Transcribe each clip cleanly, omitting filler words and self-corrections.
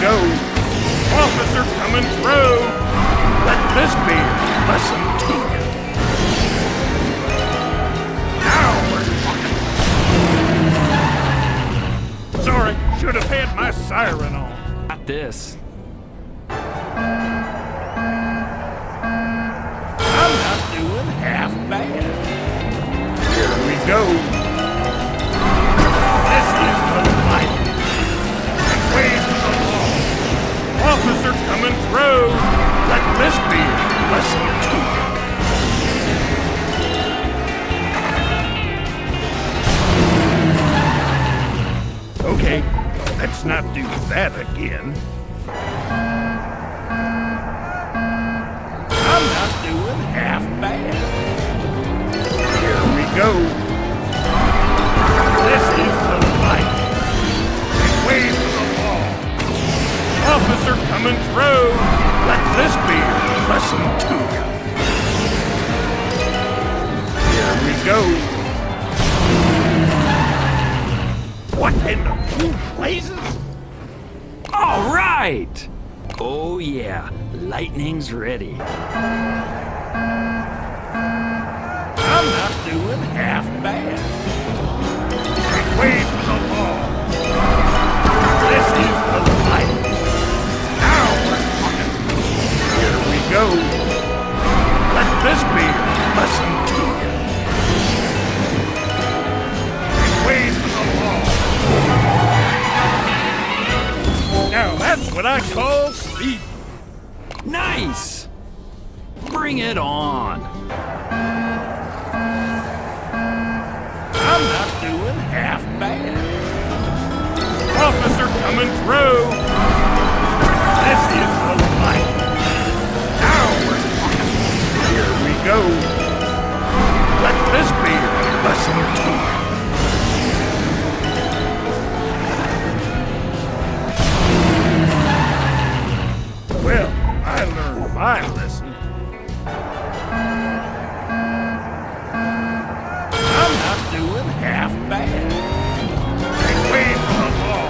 go. Officer coming through. Let this be a lesson to you. Now we're talking. Sorry, should have had my siren on. Got this. I'm not doing half bad. Here we go. This is the life. Ways of the law. Officer coming through. Let this be a lesson to you. Okay, let's not do that again. I'm not doing half bad. Here we go. This is the life. Ways of the law. Officer coming through. Let this be a lesson to you. Here we go. What in the blue blazes? All right! Oh yeah, lightning's ready. I'm not doing half bad. Wait for the law. This is the life. Now we're talking. Here we go. Let this be a lesson to you. Wait for the law. Now that's what I call speed. Nice! Bring it on! I'm not doing half bad. Officer coming through. This is the life. Now we're talking. Here we go. Let this be a lesson to you. Well, I learned my lesson. I'm not doing half bad. Wait for the law.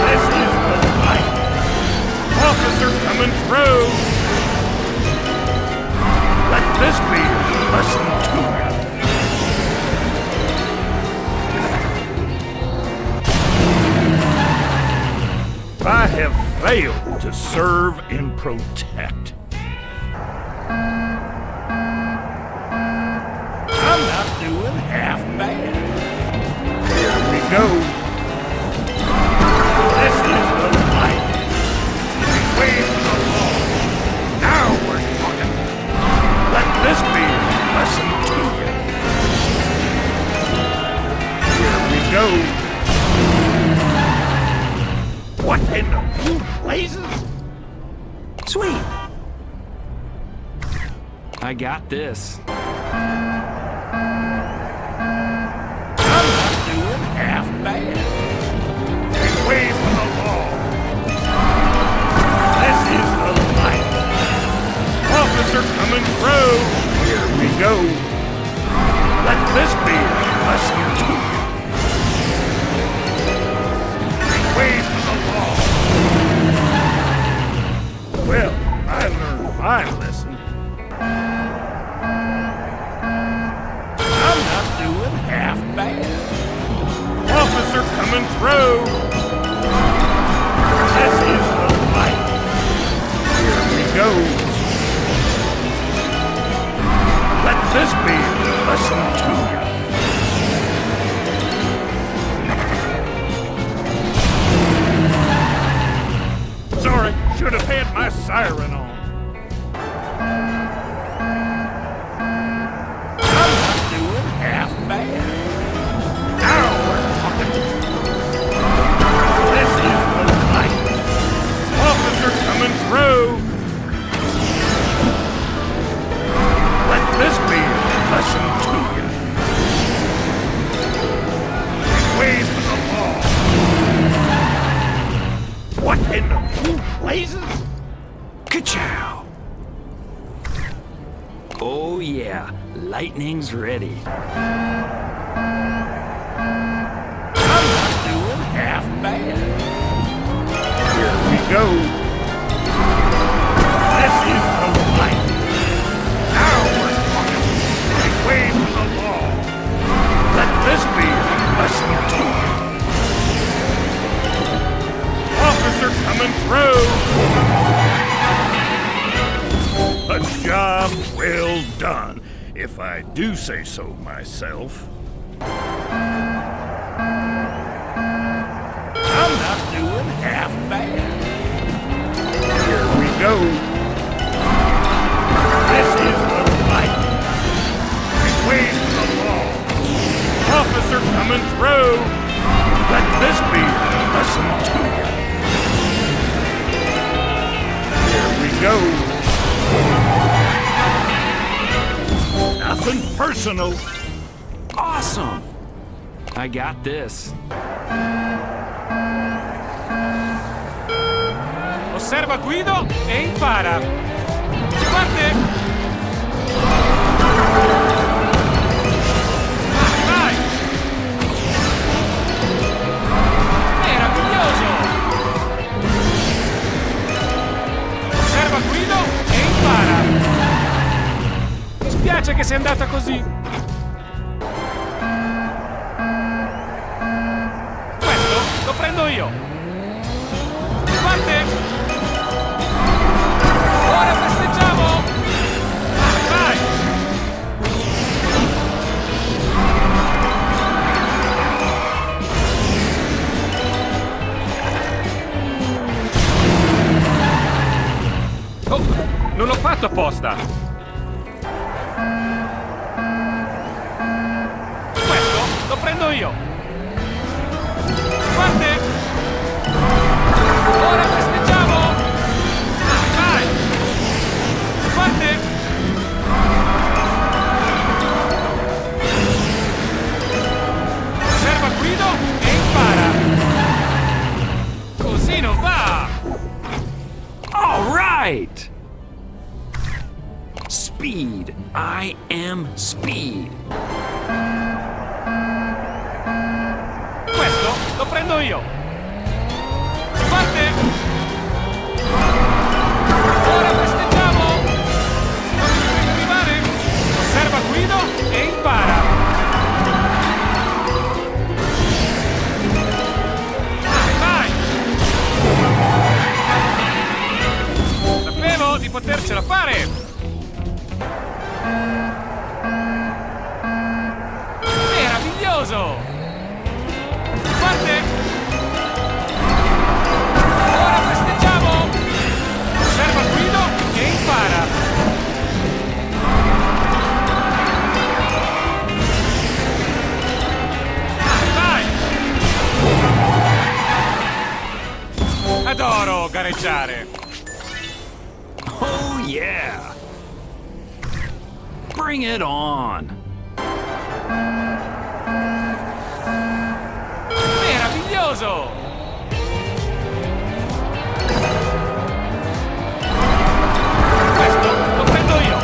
This is the life. Officer coming through. Let this be a lesson to you. I have failed to serve and protect. I'm not doing half bad. Here we go. This is the life. Ways of the law. Now we're talking. Let this be a lesson to you. Here we go. What in the blue blazes? Sweet! I got this. I'm not doing half bad. Wait for the law. This is the life. Officer coming through. Here we go. Let this be a lesson to you. Wait for the law. Well, I learned my lesson. I'm not doing half bad. Officer coming through. This is the life. Here we go. Let this be a lesson to you. Sorry, should have had my siren on. I'm not doing half bad. Now we're talking. This is the life. Officer coming through. Let this be a lesson to you. Ways of the law. What in the blue blazes? Ka-chow! Oh yeah, lightning's ready. I'm not doing half bad. go. This is the life. Now we're talking. Make way for the law. Let this be a lesson to you. Officer coming through. A job well done, if I do say so myself. I'm not doing half bad. Here we go. This is the life. Make way for the law. Officer coming through. Let this be a lesson to you. Here we go. Nothing personal. Awesome! I got this. Osserva Guido e impara. Parte! Vai! Meraviglioso! Osserva Guido e impara. Mi spiace che sia andata così. Questo lo prendo io. Parte! Ora festeggiamo! Vai! Oh, non l'ho fatto apposta! Questo lo prendo io! Parte! Ora festeggiamo! Vai! Parte! Osserva Guido e impara! Così non va! All right! Speed. I am speed. Questo lo prendo io! Parte! Ora festeggiamo! Non mi devi arrivare! Osserva Guido e impara! Vai! Sapevo di potercela fare! Meraviglioso! Parte! Ora festeggiamo! Osserva Guido e impara! Vai! Adoro gareggiare! Oh yeah! Bring it on! Meraviglioso! Questo lo prendo io!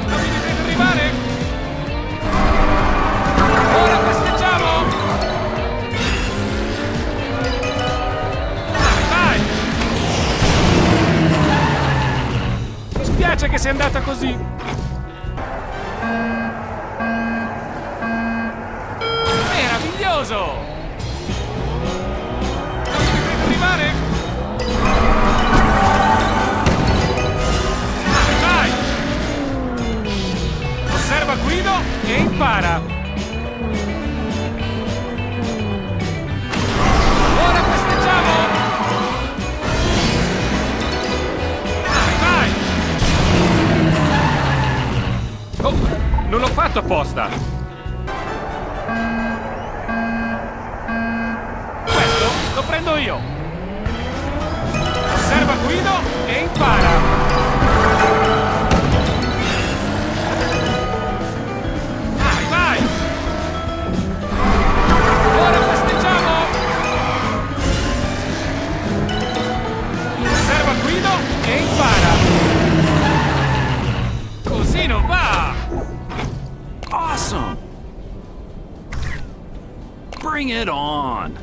Non mi dovete arrivare? Ora festeggiamo! Vai! Mi spiace che sia andata così! Meraviglioso! Non mi dovete arrivare? Vai! Osserva Guido e impara! Ora festeggiamo! Vai! Oh, non l'ho fatto apposta! Questo lo prendo io! Osserva Guido e impara! Vai! Ora festeggiamo! Osserva Guido e impara! Così non va! Awesome! Bring it on!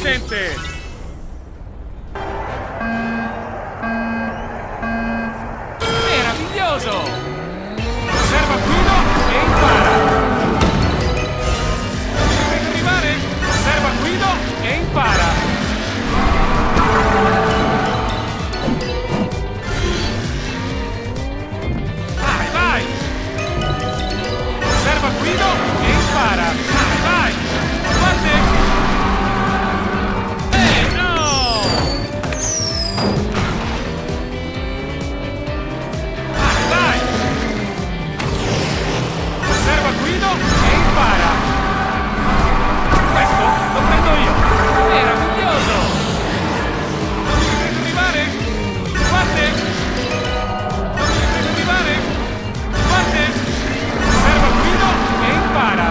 gente! Meraviglioso! Osserva Guido e impara! Devi arrivare? Osserva Guido e impara! Vai! Osserva Guido e impara! Vai! Guarda! No! Vai! Osserva Guido e impara! Questo lo prendo io! Meraviglioso! Non mi devi arrivare? Guarda! Non mi devi arrivare? Guarda! Osserva Guido e impara!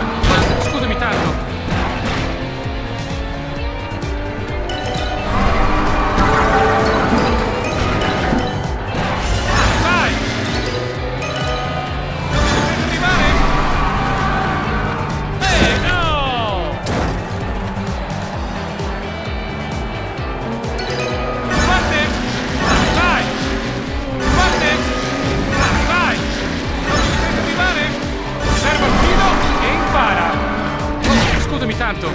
Scusami tanto! Vai! Non mi devi arrivare? No! Guarda! Vai! Guarda! Vai! Non mi devi arrivare? Osserva il Guido e impara! Oh, scusami tanto!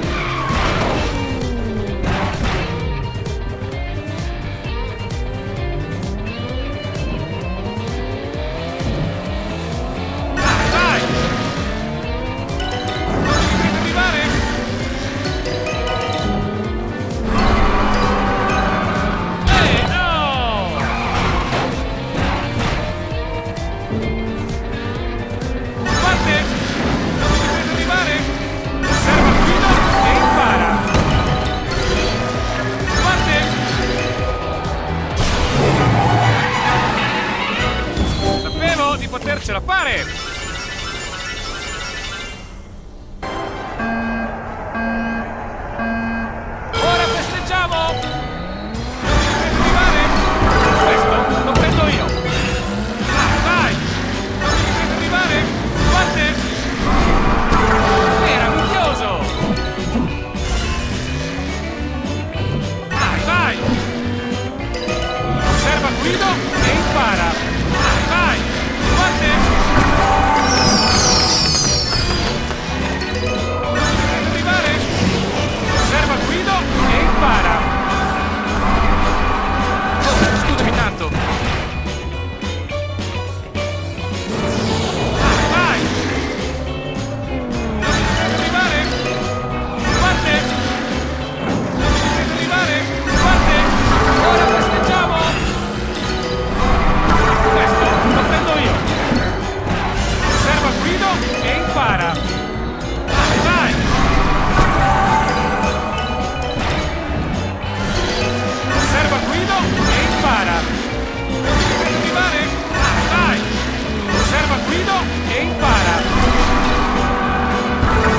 Vai! Non mi devi arrivare? No! Guarda! Non mi devi arrivare? Osserva il Guido e impara! Guarda! Sapevo di potercela fare! Ora festeggiamo! Non mi devi arrivare? Questo lo prendo io! Vai! Non mi devi arrivare? Guarda! Meraviglioso! Vai! Osserva Guido e impara! Vai! Guarda! Non mi devi arrivare? Osserva Guido e impara! Oh, scusami tanto! Vai! Non mi devi arrivare? Guarda! Non mi devi arrivare? Guarda! Ora festeggiamo! Questo lo prendo io! Osserva Guido e impara! Vai! Osserva Guido e impara! Non mi devi arrivare? Vai! Osserva Guido e impara!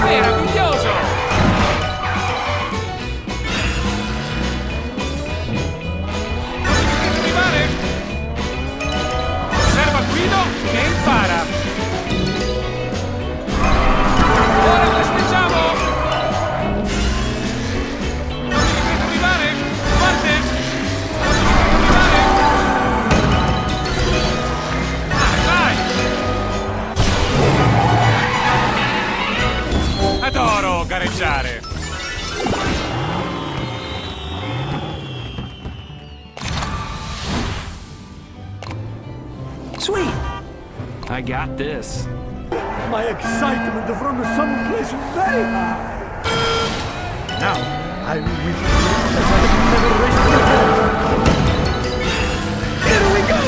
Meraviglioso! Non mi devi arrivare? Osserva Guido e impara! Ora festeggiamo! Non mi devi arrivare? Guarda! Non mi devi arrivare? Vai! Adoro gareggiare! Sweet! I got this. My excitement from someplace very high. Now I will win as I have never raced before. Here we go!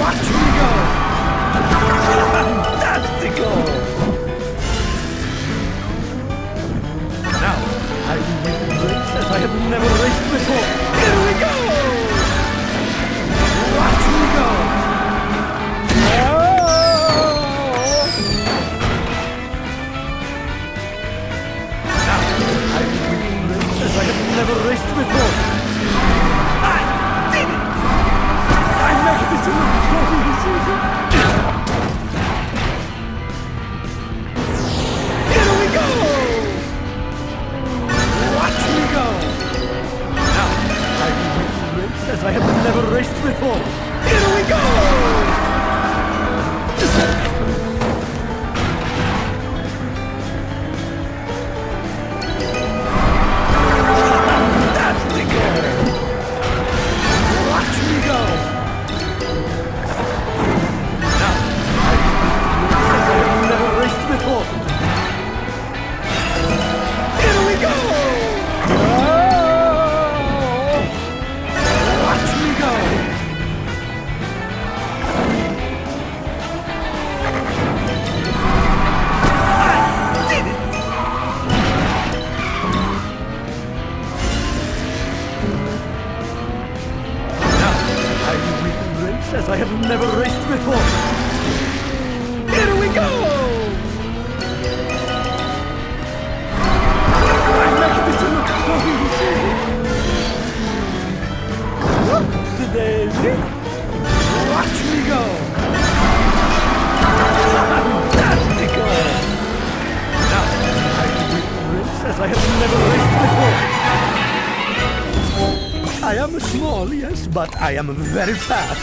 Watch me go! Fantastico! Now I will win the race as I have never raced before. Here we go! Watch me go! Now I will win the race as I have never raced before. small, yes, but I am very fast.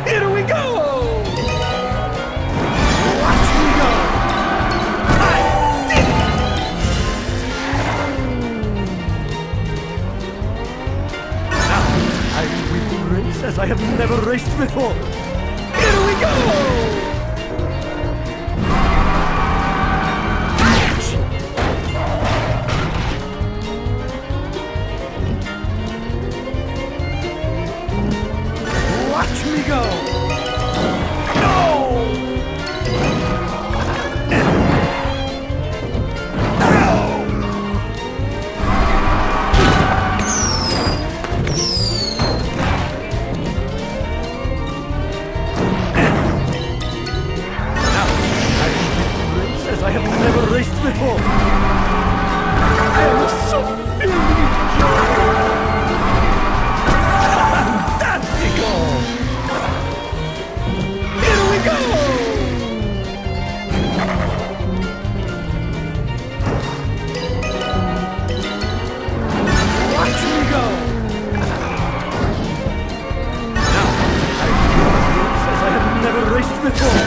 Here we go! Watch me go! I did it! Now, I will race as I have never raced before. Here we go! Watch me go! No! As I have never raced before. I am so filled with joy. Fantastico! Here we go! Watch me go! Now, I race as I have never raced before.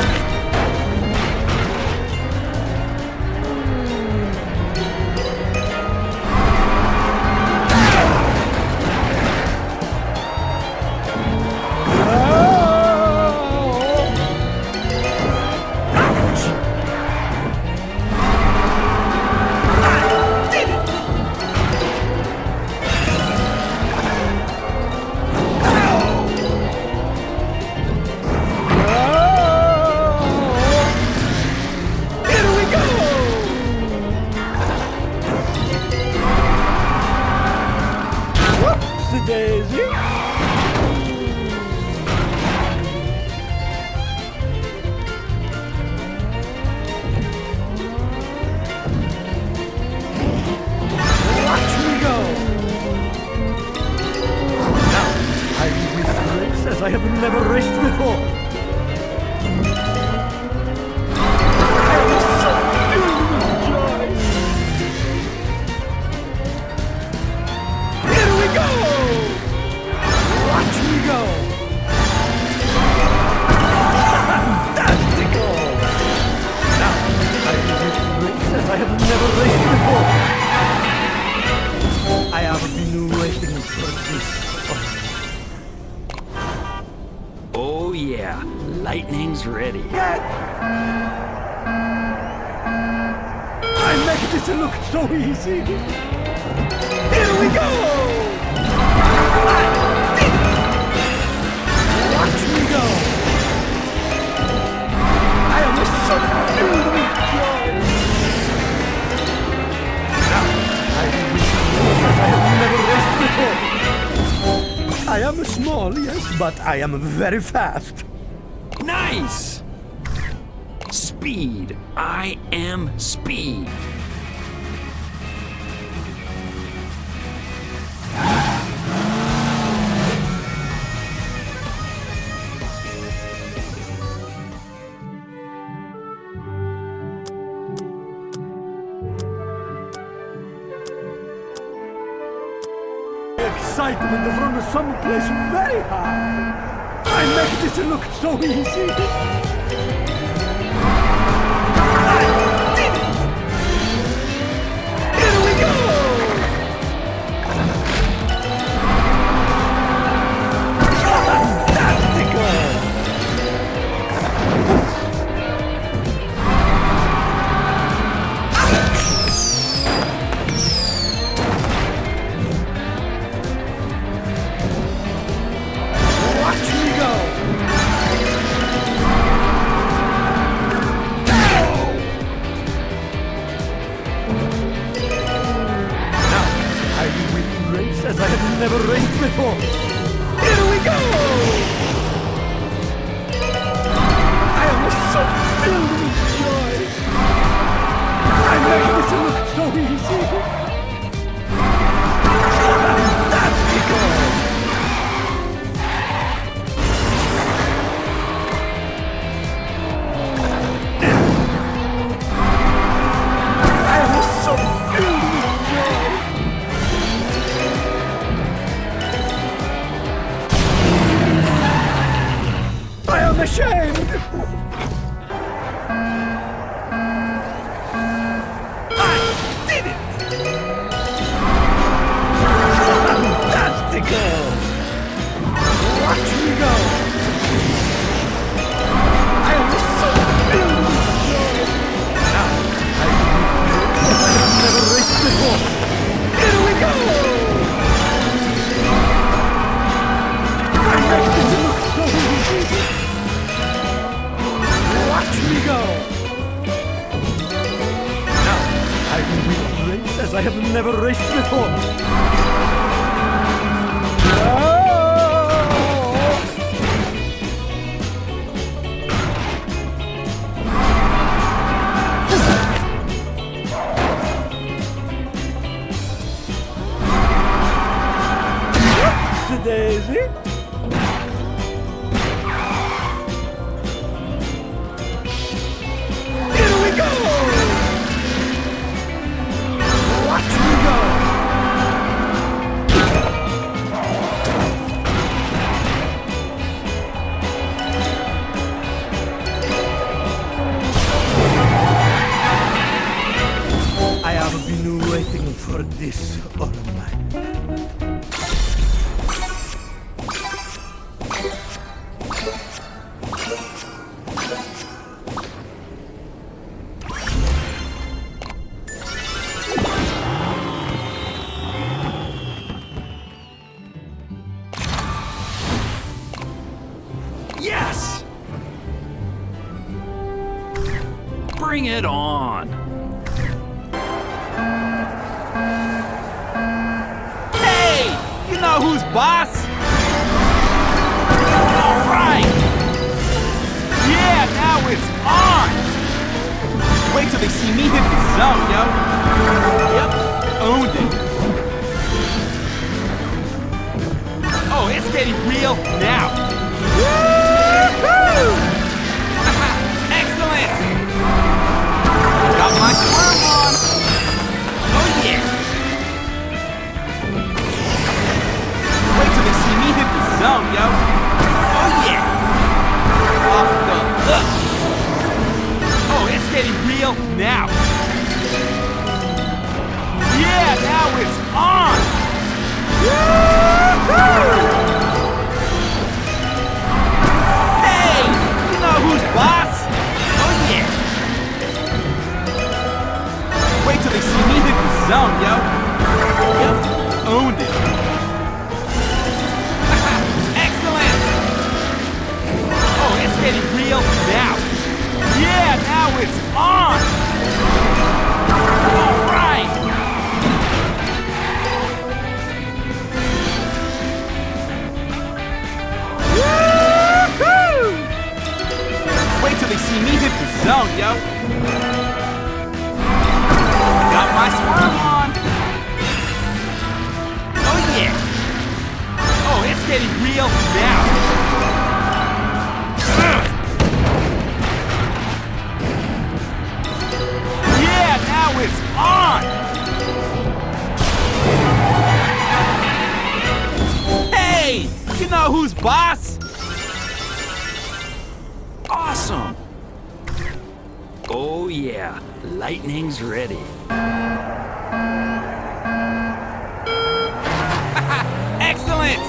Daisy. Watch me go. Now, I will race as I have never raced before. I am so filled with joy. Here we go. Watch me go! Fantastico! Now, I will race as I have never raced before. I have been waiting for this. Oh yeah, lightning's ready. I make this look so easy. Here we go! Watch me go! I am so filled with joy! Now, I will race as I have never raced before. I am small, yes, but I am very fast. Nice! Speed. I am speed. Excitement from someplace very high. I make this look so easy. I did it! Here we go! Fantastico! Watch me go! ashamed! I did it! Fantastical! Watch me go! I am so filled with joy! Now, I have never raced before! Here we go! My neck is look so easy! Watch me go! Now, I will race as I have never raced before! Daisy. Here we go! Watch me go! I have been waiting for this all night. Yes! Bring it on! Hey! You know who's boss? All right! Yeah, now it's on! Wait till they see me hit the zone, yo! Yep, owned it! Oh, it's getting real now! Woo-hoo! Excellent! Got my swerve on! Oh yeah! Wait till they see me hit the zone, yo! Oh yeah! Off the hook! Oh, it's getting real now! Yeah, now it's on! Woo-hoo! Who's boss? Oh yeah! Wait till they see me hit the zone, yo! Yep, owned it! Excellent! Oh, it's getting real now! Yeah, now it's on! All right! Wait till they see me hit the zone, yo! Got my swerve on! Oh yeah! Oh, it's getting real now! Yeah, now it's on! Hey! You know who's boss? Awesome! Oh yeah, lightning's ready. Excellent!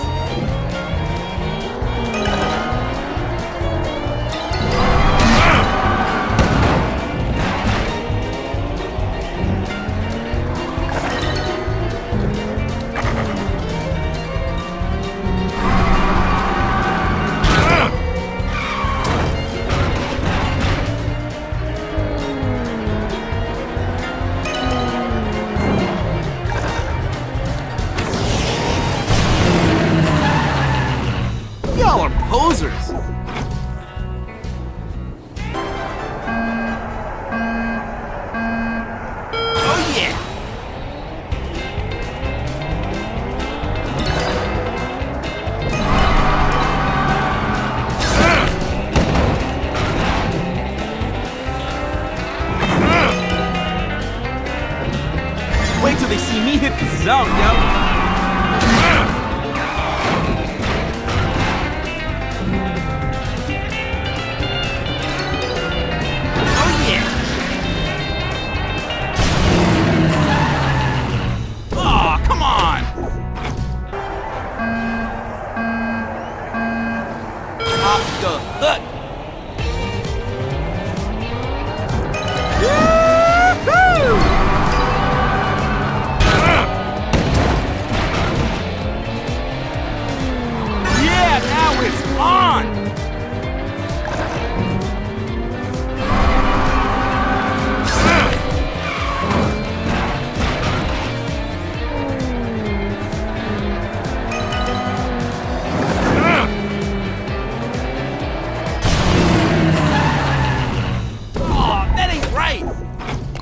Y'all are posers! Oh yeah! Wait till they see me hit the zone, yo! Off the hook. Yeah, now it's on.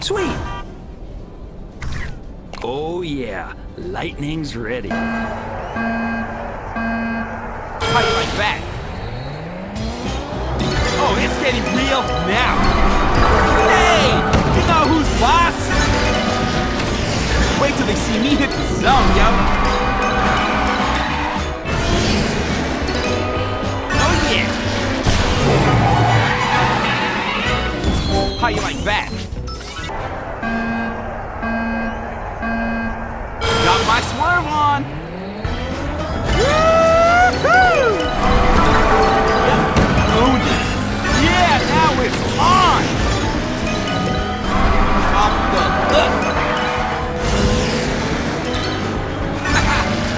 Sweet! Oh yeah, lightning's ready. How you like that? Oh, it's getting real now. Hey! You know who's boss? Wait till they see me hit the zone, yo. Oh yeah! How you like that? Got my swerve on! Woo-hoo! Yep, owned it. Yeah, now it's on! Off the hook!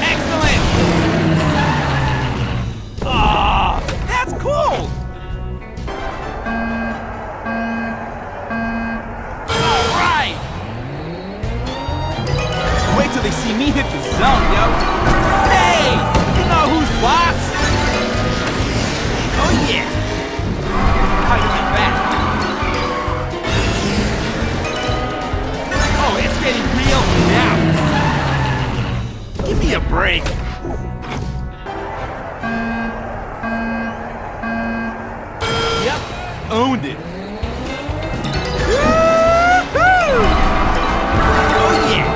Excellent! Ah, that's cool! All right! Wait till they see me hit the zone, yo. Hey! You know who's boss? Oh, yeah. How you like that? Oh, it's getting real now. Give me a break. Yep, owned it. Woo-hoo! Oh, yeah.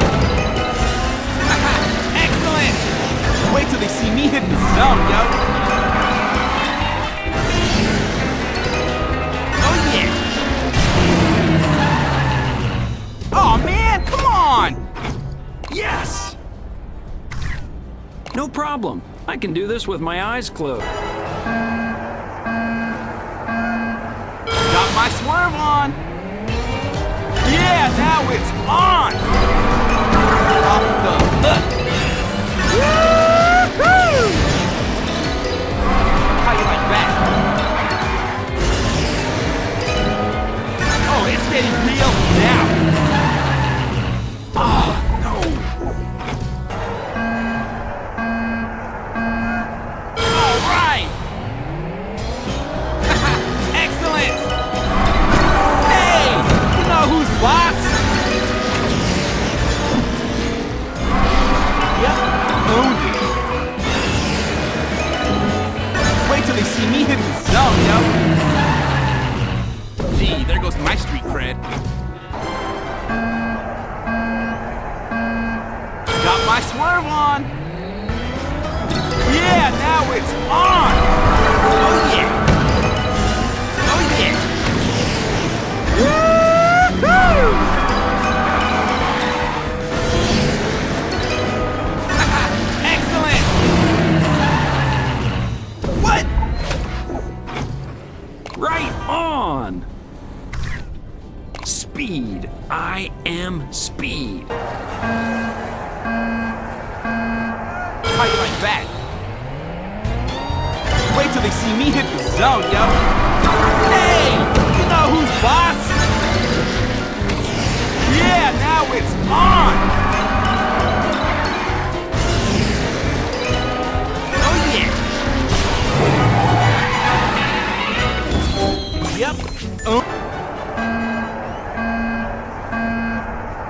Excellent! Wait till they see me hit the zone, yo. Oh, yeah. Oh, man, come on! Yes! No problem. I can do this with my eyes closed. Got my swerve on. Yeah, now it's on. Off the hook. Woo-hoo! How you like that? Oh, it's getting real now. Oh, no. All right. Excellent. Hey, you know who's boss? Yep, owned it. Wait till they see me hit the zone, yo. Gee, there goes my street cred. Got my swerve on. Yeah, now it's on. Oh yeah. Oh yeah. Woo-hoo! Excellent. What? Right on! Speed. I am speed. How you like that? Wait till they see me hit the zone, yo. Hey, you know who's boss? Yeah, now it's on. Oh yeah. Yep. Oh.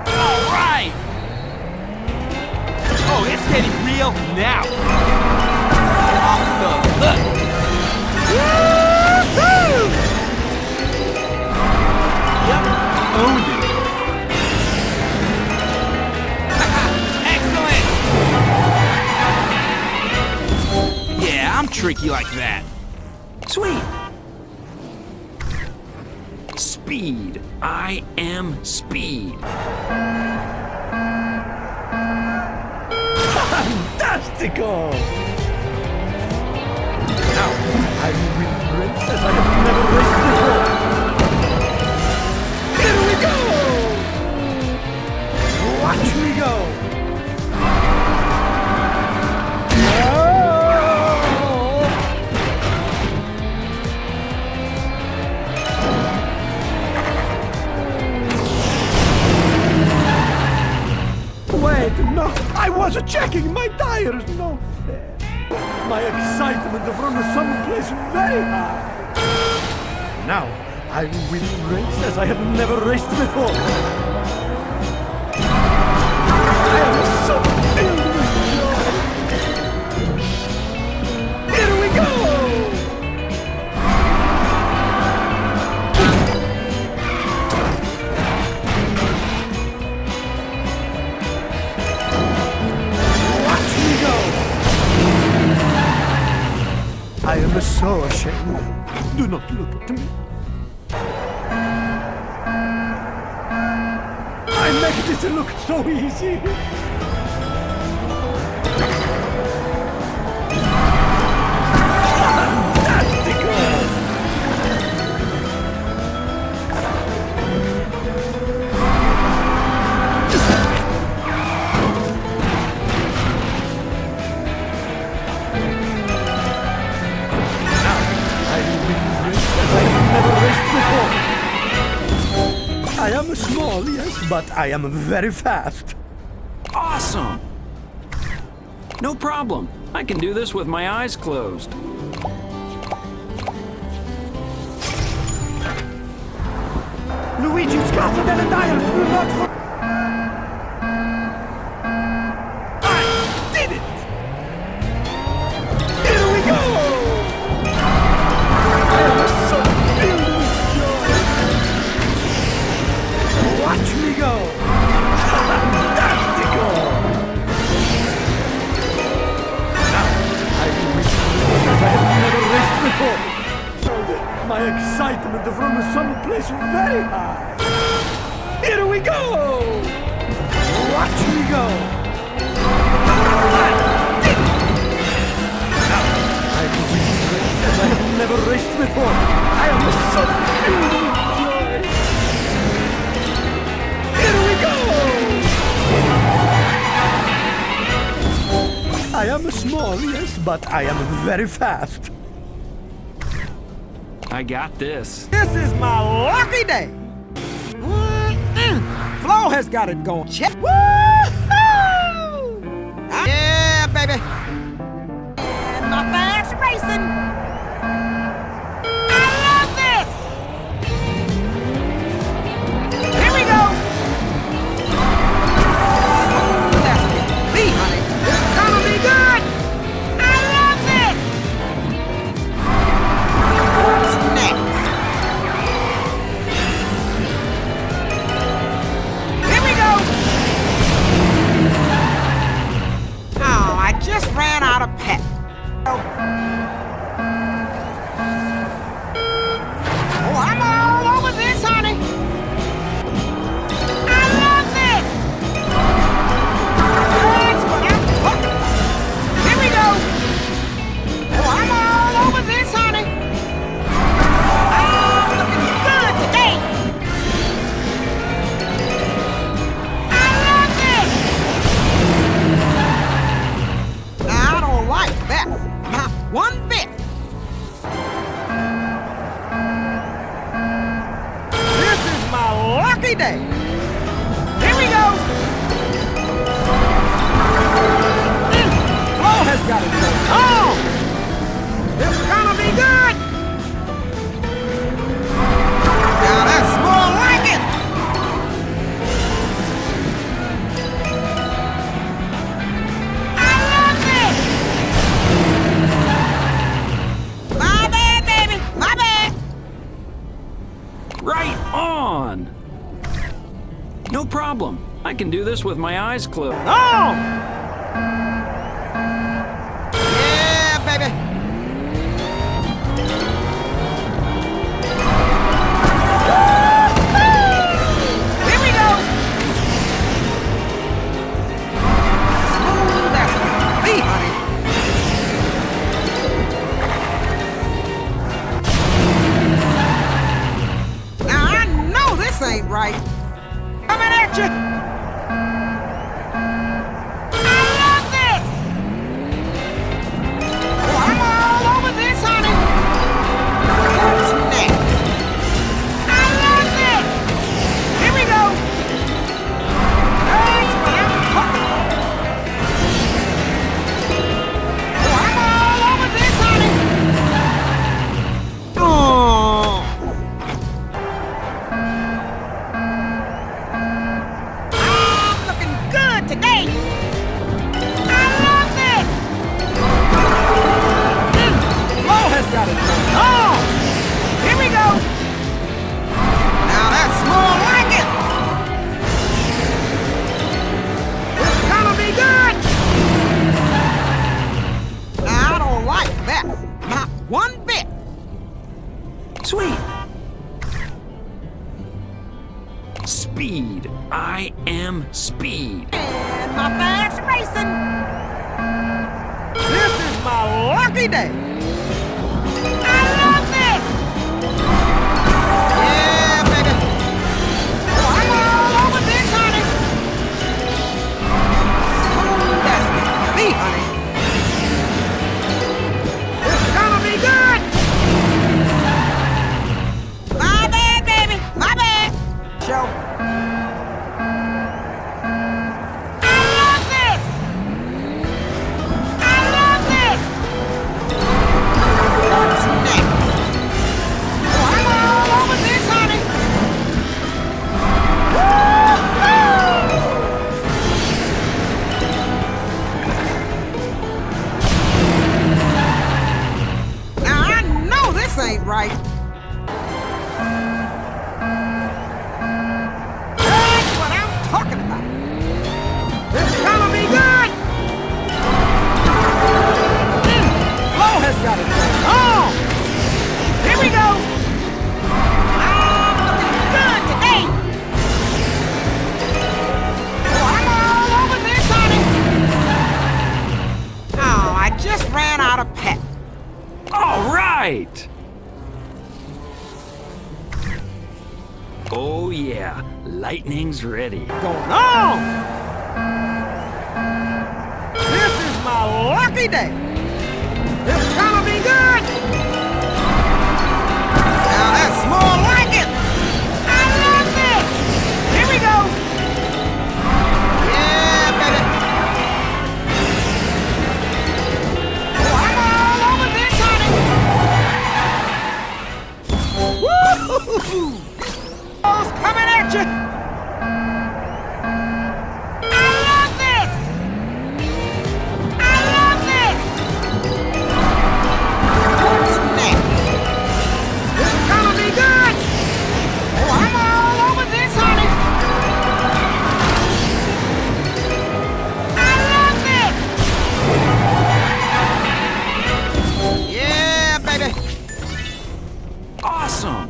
All right. Oh, it's getting real now. Off the hook. Woo-hoo! Yep, owned it. Excellent. Yeah, I'm tricky like that. Sweet! Speed. I am speed. Fantastico! Now, I I will race as I have never raced before. Here we go! Watch me go! Wait, no, I was checking my tires, no fair. My excitement from someplace very high. Now, I will race as I have never raced before. I am so filled with joy. Here we go! I am so ashamed. Do not look at me. I make this look so easy. I am small, yes, but I am very fast. Awesome! No problem. I can do this with my eyes closed. Luigi Scotto delle Dial will not for... I did it! Here we go! I am so filled with joy. Watch me go! Fantastico! Now, I will race as I have never raced before. My excitement from someplace very high. Here we go! Watch me go! Now, I will race as I have never raced before. I am so filled with joy. Here we go! I am small, yes, but I am very fast. I got this. This is my lucky day. Flo has got it going. Check. Woo-hoo! Yeah, baby. And my fast racing. I love this. Here we go. That's me, honey. It's gonna be good. I love this. What's next? Here we go. Oh, I just ran out of pep. Oh, I'm all over this, honey. I love this. That's what I'm talking about. Here we go. Oh, I'm all over this, honey. I'm looking good today. I love this. Now, I don't like that. Not one bit. This is my lucky day. Here we go. Flo has got it going on. It's gonna be good. Now that's more like it. I love this. My bad, baby. My bad. Right on! No problem. I can do this with my eyes closed. Oh! Yeah, baby. Here we go. Smooth as can be, honey. one bit. Sweet. Speed. I am speed. And my fast racing. This is my lucky day. I love this. Yeah, baby. Oh, I'm all over this, honey. Smooth as can be, honey. It's gonna be good. My bad, baby. My bad. Show. Ain't right. That's what I'm talking about. It's gonna be good. Flo has got it going on. Here we go. I'm looking good today. Oh, I'm all over this, honey. Oh, I just ran out of pep. All right. Oh yeah, lightning's ready. Going on! This is my lucky day! It's gonna be good! Now that's more like it! I love this! Here we go! Yeah, baby! Oh, I'm all over this, honey! Woo-hoo-hoo-hoo! Coming at you! I love this! I love this! What's next? This is gonna be good! Oh, I'm all over this, honey! I love this! Yeah, baby! Awesome.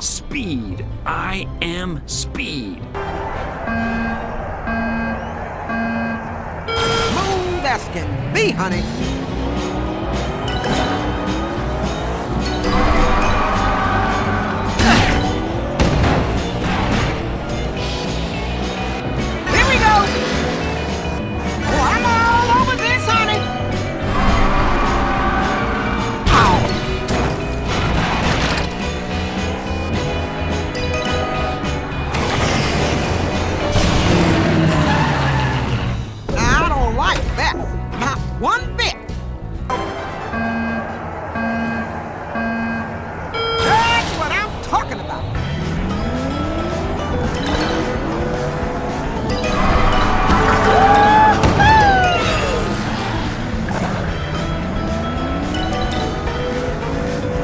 Speed. I am speed. Smooth as can be, honey. Here we go. Oh, I'm all over this, honey. Ow. I don't like that. Not one bit. That's what I'm talking about.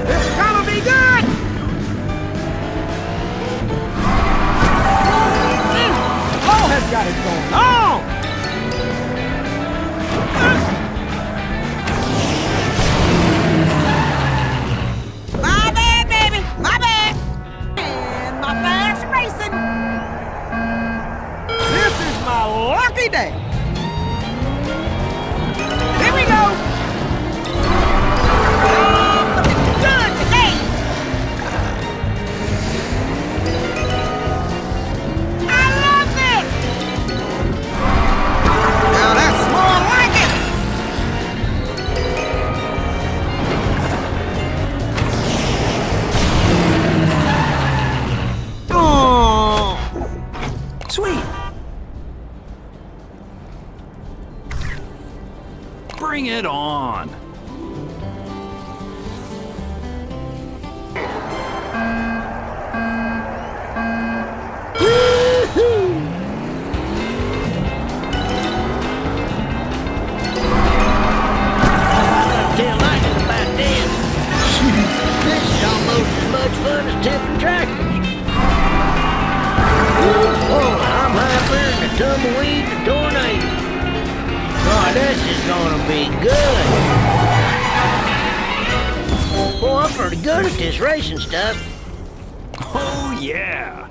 It's gonna be good. Flo has got it going on. My bad, baby. My bad. And my fast racing. This is my lucky day. Here we go. I'm looking good today. I love this. Now that's more like it. Oh, Sweet. Bring it on. Tell Lightning about this. This is almost as much fun as tipping tractors. Oh, I'm hyper and a tumbleweed and a tornado. God, this is gonna gonna be good. Boy, I'm pretty good at this racing stuff. Oh, yeah.